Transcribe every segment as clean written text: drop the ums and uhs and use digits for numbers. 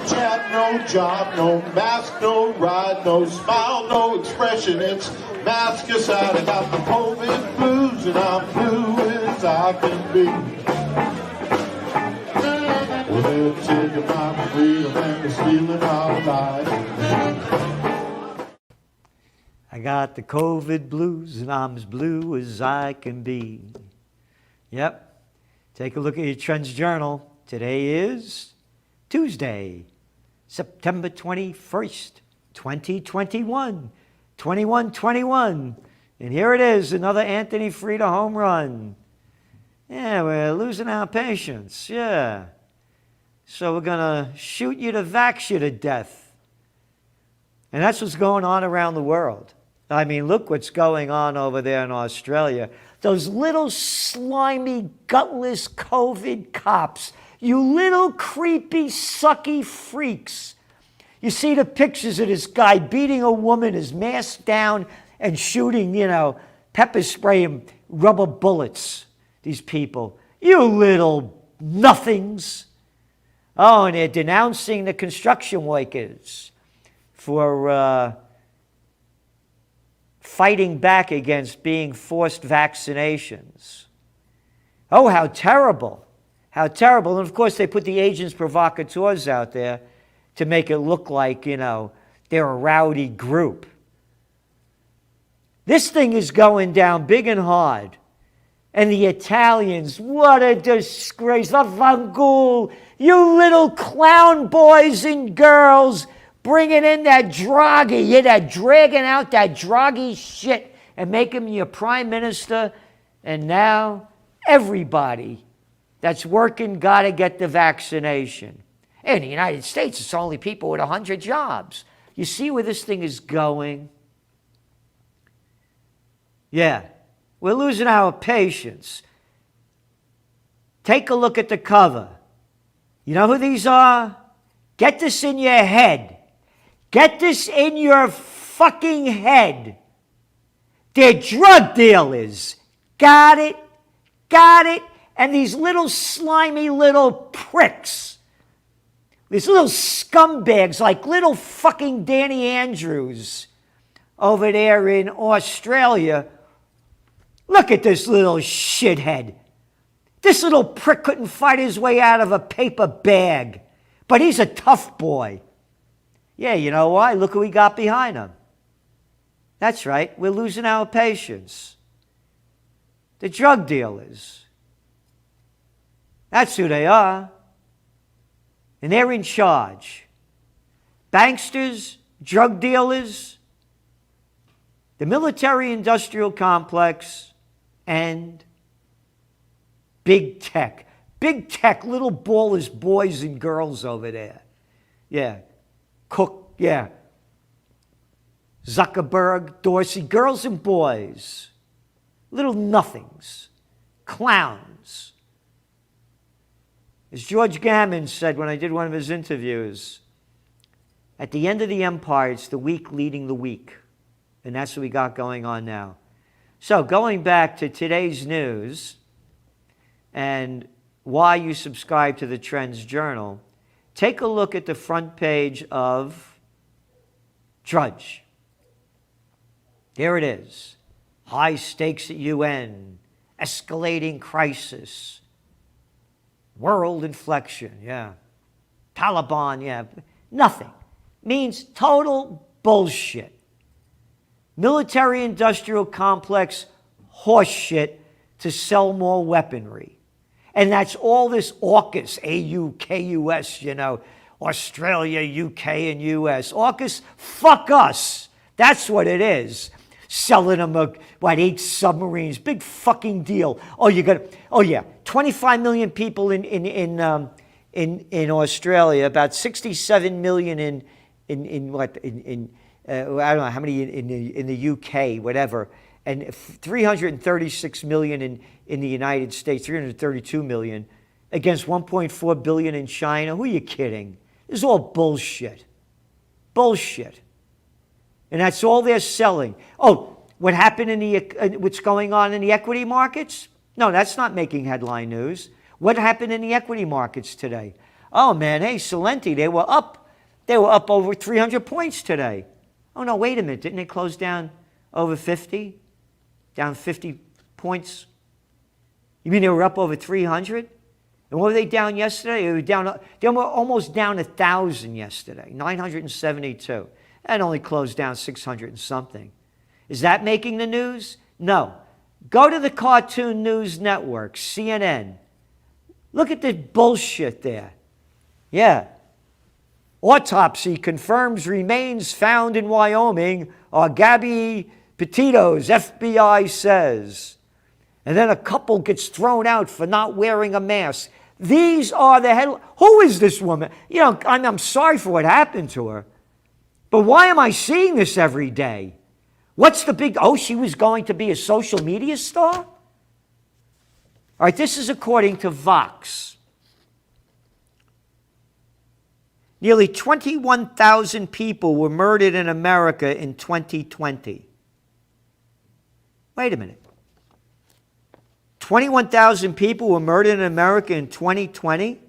chat, no job, no mask, no ride, no smile, no expression. It's mask aside. I got the COVID blues and I'm blue as I can be. Well, they're taking my freedom and they're stealing our lives. I got the COVID blues and I'm as blue as I can be. Yep. Take a look at your Trends Journal. Today is Tuesday, September 21st, 2021. 21-21. And here it is, another Anthony Frieda home run. Yeah, we're losing our patience. Yeah. So we're going to shoot you to vax you to death. And that's what's going on around the world. I mean, look what's going on over there in Australia. Those little slimy, gutless COVID cops. You little creepy, sucky freaks. You see the pictures of this guy beating a woman, his mask down, and shooting, pepper spray and rubber bullets. These people. You little nothings. Oh, and they're denouncing the construction workers for fighting back against being forced vaccinations. Oh, how terrible. How terrible. And of course, they put the agents provocateurs out there to make it look like, they're a rowdy group. This thing is going down big and hard. And the Italians, what a disgrace. The Fangool, you little clown boys and girls, bringing in that Draghi. They're dragging out that Draghi shit and make him your prime minister. And now everybody that's working got to get the vaccination. In the United States, it's only people with 100 jobs. You see where this thing is going? Yeah, we're losing our patience. Take a look at the cover. You know who these are? Get this in your head. Get this in your fucking head. They're drug dealers. Got it? Got it? And these little slimy little pricks, these little scumbags like little fucking Danny Andrews over there in Australia. Look at this little shithead. This little prick couldn't fight his way out of a paper bag, but he's a tough boy. Yeah, you know why? Look who we got behind him. That's right, we're losing our patience. The drug dealers. That's who they are. And they're in charge. Banksters, drug dealers, the military-industrial complex, and big tech. Big tech, little ballers, boys and girls over there. Yeah. Cook, yeah. Zuckerberg, Dorsey, girls and boys. Little nothings. Clowns. As George Gammon said when I did one of his interviews, at the end of the empire, it's the weak leading the weak. And that's what we got going on now. So going back to today's news and why you subscribe to the Trends Journal, take a look at the front page of Drudge. There it is. High stakes at UN, escalating crisis, world inflection, yeah. Taliban, yeah. Nothing. Means total bullshit. Military-industrial complex horse shit to sell more weaponry. And that's all this AUKUS, A-U-K-U-S, Australia, UK, and US. AUKUS, fuck us. That's what it is. Selling them, 8 submarines. Big fucking deal. Oh, yeah. 25 million people in Australia, about 67 million in I don't know how many in the UK, whatever, and 336 million in the United States, 332 million, against 1.4 billion in China. Who are you kidding? This is all bullshit. Bullshit. And that's all they're selling. Oh, what happened what's going on in the equity markets? No, that's not making headline news. What happened in the equity markets today? Oh man, hey, Salenti, they were up. They were up over 300 points today. Oh no, wait a minute. Didn't they close down over 50? Down 50 points? You mean they were up over 300? And what were they down yesterday? They were almost down 1,000 yesterday, 972. And only closed down 600 and something. Is that making the news? No. Go to the Cartoon News Network, CNN. Look at the bullshit there. Yeah. Autopsy confirms remains found in Wyoming are Gabby Petito's, FBI says. And then a couple gets thrown out for not wearing a mask. These are the headlines. Who is this woman? You know, I'm sorry for what happened to her. But why am I seeing this every day? What's the big, oh, she was going to be a social media star? All right, this is according to Vox. Nearly 21,000 people were murdered in America in 2020. Wait a minute. 21,000 people were murdered in America in 2020?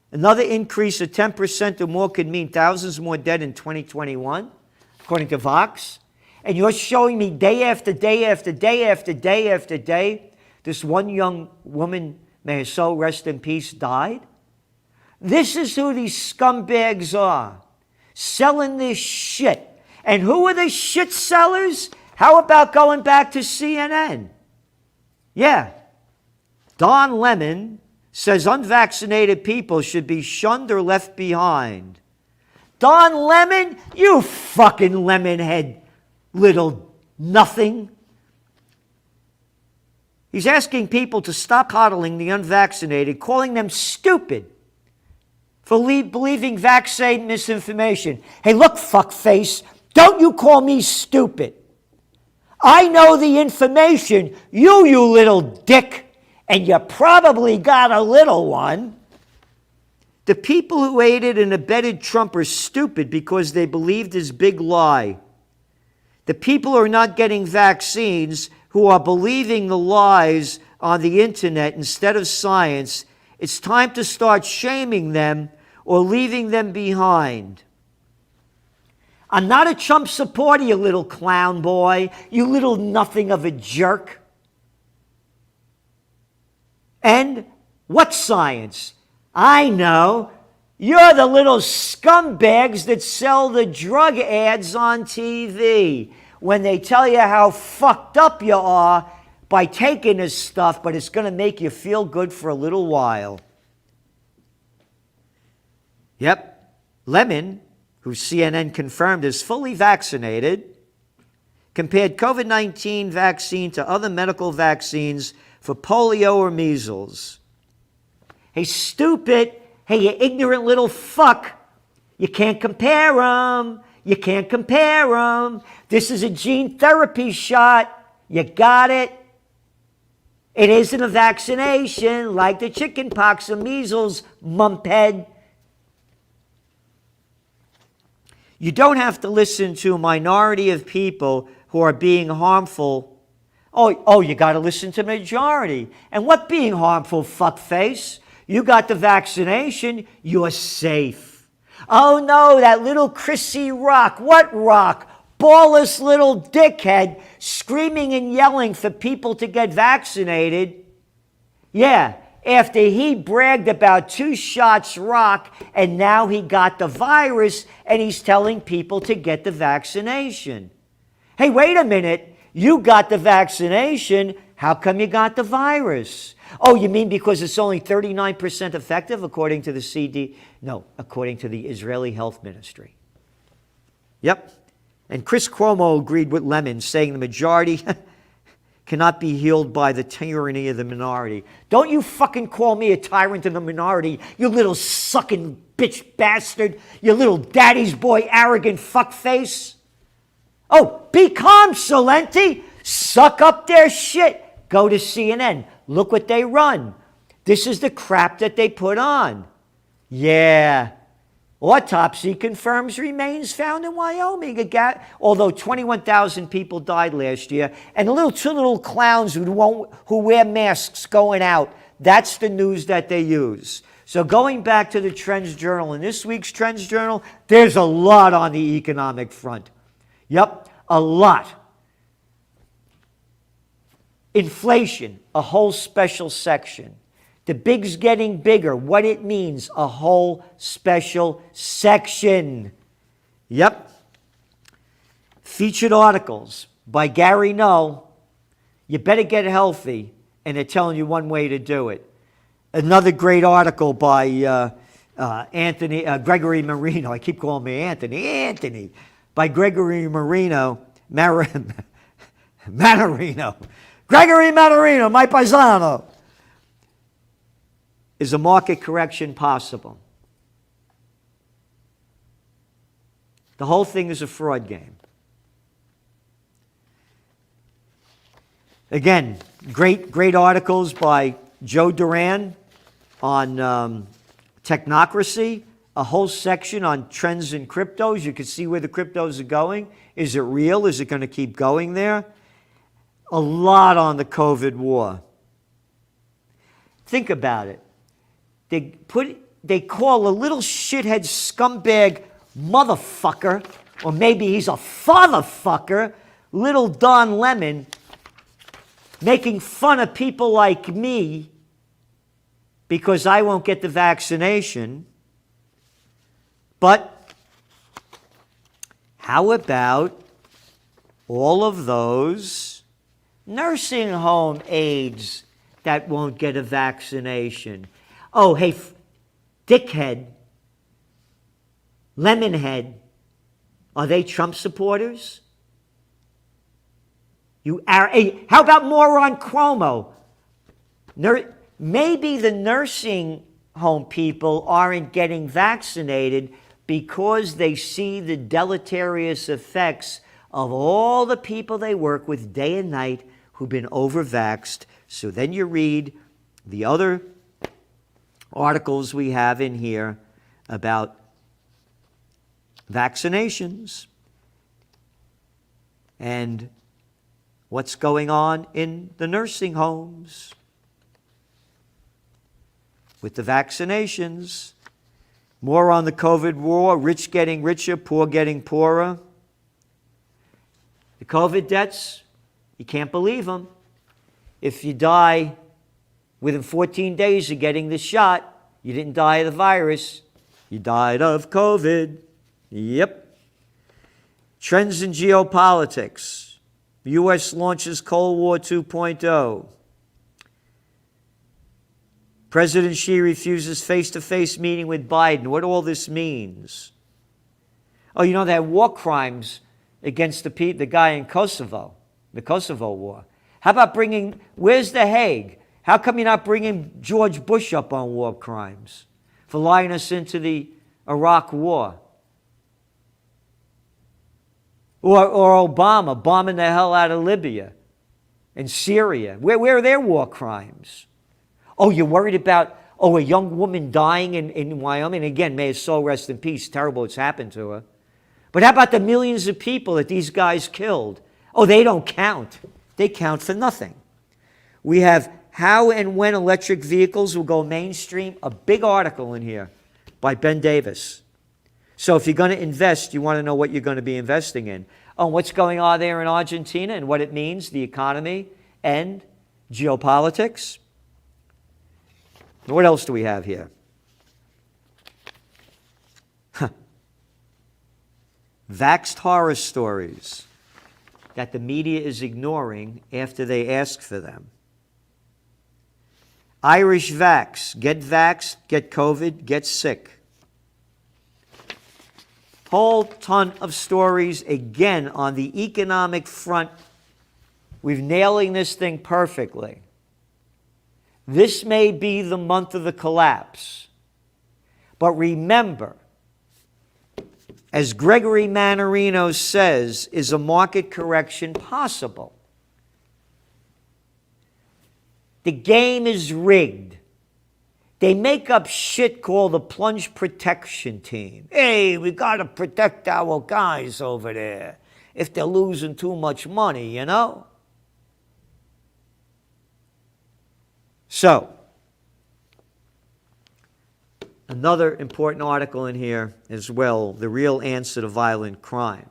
Another increase of 10% or more could mean thousands more dead in 2021, according to Vox. And you're showing me day after day after day after day after day, this one young woman, may her soul rest in peace, died? This is who these scumbags are, selling this shit. And who are the shit sellers? How about going back to CNN? Yeah. Don Lemon says unvaccinated people should be shunned or left behind. Don Lemon, you fucking lemonhead little nothing. He's asking people to stop coddling the unvaccinated, calling them stupid for believing vaccine misinformation. Hey, look, fuckface, don't you call me stupid. I know the information, you little dick. And you probably got a little one. The people who aided and abetted Trump are stupid because they believed his big lie. The people who are not getting vaccines, who are believing the lies on the internet instead of science, it's time to start shaming them or leaving them behind. I'm not a Trump supporter, you little clown boy, you little nothing of a jerk. And what science? I know. You're the little scumbags that sell the drug ads on TV when they tell you how fucked up you are by taking this stuff, but it's going to make you feel good for a little while. Yep. Lemon, who CNN confirmed is fully vaccinated, compared COVID-19 vaccine to other medical vaccines for polio or measles. Hey, stupid. Hey, you ignorant little fuck. You can't compare them. You can't compare them. This is a gene therapy shot. You got it. It isn't a vaccination like the chicken pox or measles, mumphead. You don't have to listen to a minority of people who are being harmful. Oh, you got to listen to the majority. And what being harmful, fuckface? You got the vaccination, you're safe. Oh no, that little Chrissy Rock. What Rock? Ballless little dickhead screaming and yelling for people to get vaccinated. Yeah, after he bragged about 2 shots Rock, and now he got the virus, and he's telling people to get the vaccination. Hey, wait a minute. You got the vaccination. How come you got the virus? Oh, you mean because it's only 39% effective according to the CD? No, according to the Israeli Health Ministry. Yep. And Chris Cuomo agreed with Lemon, saying the majority cannot be healed by the tyranny of the minority. Don't you fucking call me a tyrant in the minority, you little sucking bitch bastard, you little daddy's boy arrogant fuckface. Oh, be calm, Salenti. Suck up their shit. Go to CNN. Look what they run. This is the crap that they put on. Yeah. Autopsy confirms remains found in Wyoming. Although 21,000 people died last year, and two little clowns who wear masks going out. That's the news that they use. So going back to the Trends Journal, in this week's Trends Journal, there's a lot on the economic front. Yep, a lot. Inflation, a whole special section. The big's getting bigger. What it means, a whole special section. Yep. Featured articles by Gary Null. You better get healthy, and they're telling you one way to do it. Another great article by Gregory Marino. I keep calling me Anthony. By Gregory Marino. Manarino. Gregory Manarino, my paisano. Is a market correction possible? The whole thing is a fraud game. Again, great articles by Joe Duran on technocracy, a whole section on trends in cryptos. You can see where the cryptos are going. Is it real? Is it going to keep going there? A lot on the COVID war. Think about it. They call a little shithead scumbag motherfucker, or maybe he's a fatherfucker, little Don Lemon, making fun of people like me because I won't get the vaccination. But how about all of those nursing home aides that won't get a vaccination? Oh, hey, dickhead, lemonhead, are they Trump supporters? Hey, how about moron Cuomo? Maybe the nursing home people aren't getting vaccinated because they see the deleterious effects of all the people they work with day and night who've been overvaxxed. So then you read the other articles we have in here about vaccinations and what's going on in the nursing homes with the vaccinations. More on the COVID war, rich getting richer, poor getting poorer. The COVID deaths, you can't believe them. If you die within 14 days of getting the shot, you didn't die of the virus, you died of COVID. Yep. Trends in geopolitics. The U.S. launches Cold War 2.0. President Xi refuses face-to-face meeting with Biden. What all this means? Oh, you know, they had war crimes against the guy in Kosovo, the Kosovo war. How about where's The Hague? How come you're not bringing George Bush up on war crimes for lying us into the Iraq war? Or Obama bombing the hell out of Libya and Syria. Where are their war crimes? Oh, you're worried about, a young woman dying in Wyoming? Again, may his soul rest in peace. Terrible what's happened to her. But how about the millions of people that these guys killed? Oh, they don't count. They count for nothing. We have how and when electric vehicles will go mainstream. A big article in here by Ben Davis. So if you're going to invest, you want to know what you're going to be investing in. Oh, what's going on there in Argentina and what it means, the economy and geopolitics. What else do we have here? Vaxxed horror stories that the media is ignoring after they ask for them. Irish vax. Get vaxxed, get COVID, get sick. Whole ton of stories, again, on the economic front. We're nailing this thing perfectly. This may be the month of the collapse. But remember, as Gregory Manarino says, is a market correction possible? The game is rigged. They make up shit called the plunge protection team. Hey, we got to protect our guys over there if they're losing too much money, you know? So, another important article in here as well, the real answer to violent crime.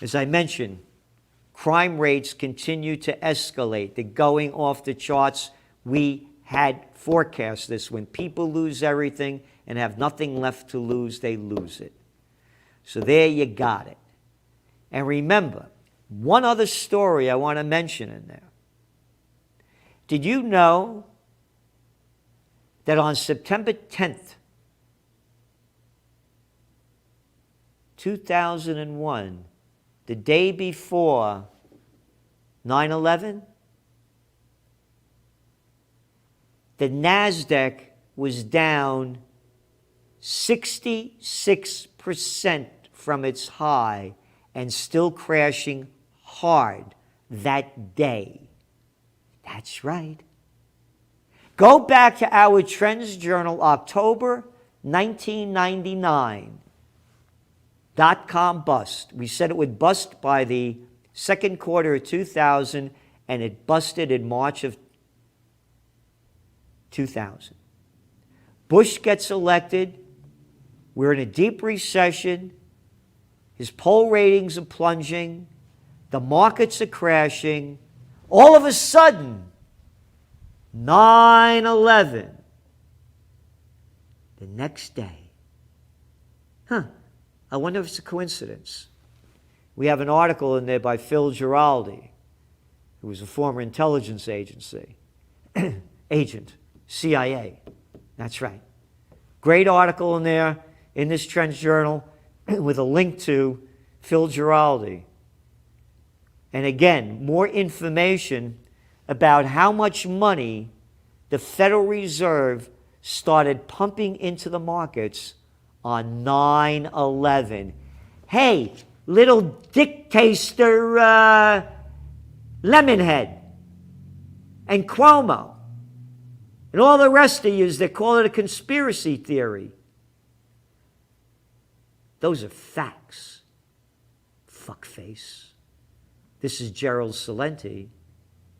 As I mentioned, crime rates continue to escalate. They're going off the charts. We had forecast this. When people lose everything and have nothing left to lose, they lose it. So there you got it. And remember, one other story I want to mention in there. Did you know that on September 10th, 2001, the day before 9/11, the NASDAQ was down 66% from its high and still crashing hard that day. That's right. Go back to our Trends Journal, October 1999. .com bust. We said it would bust by the second quarter of 2000, and it busted in March of 2000. Bush gets elected. We're in a deep recession. His poll ratings are plunging. The markets are crashing. All of a sudden, 9/11. The next day. I wonder if it's a coincidence. We have an article in there by Phil Giraldi, who was a former intelligence agency agent, CIA. That's right. Great article in there in this Trends Journal with a link to Phil Giraldi. And again, more information about how much money the Federal Reserve started pumping into the markets on 9/11. Hey, little dictator Lemonhead and Cuomo and all the rest of yous that call it a conspiracy theory. Those are facts, fuckface. This is Gerald Celente,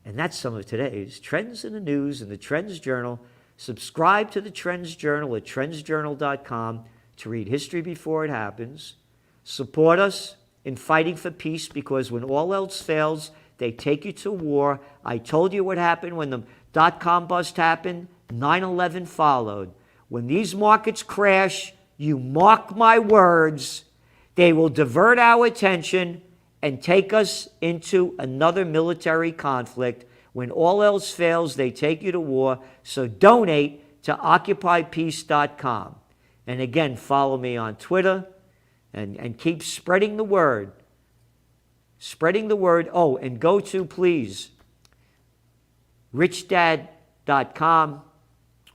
and that's some of today's Trends in the News in the Trends Journal. Subscribe to the Trends Journal at trendsjournal.com to read history before it happens. Support us in fighting for peace, because when all else fails, they take you to war. I told you what happened when the .com bust happened. 9/11 followed. When these markets crash, you mark my words, they will divert our attention and take us into another military conflict. When all else fails, they take you to war. So donate to occupypeace.com. And again, follow me on Twitter and keep spreading the word. Spreading the word. Oh, and go to, please, richdad.com,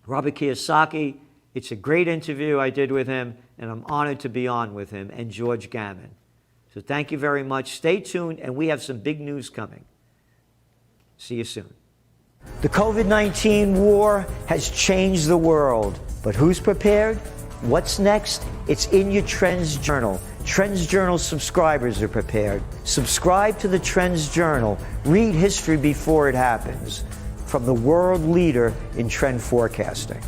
Robert Kiyosaki. It's a great interview I did with him, and I'm honored to be on with him, and George Gammon. So thank you very much. Stay tuned, and we have some big news coming. See you soon. The COVID-19 war has changed the world, but who's prepared? What's next? It's in your Trends Journal. Trends Journal subscribers are prepared. Subscribe to the Trends Journal. Read history before it happens. From the world leader in trend forecasting.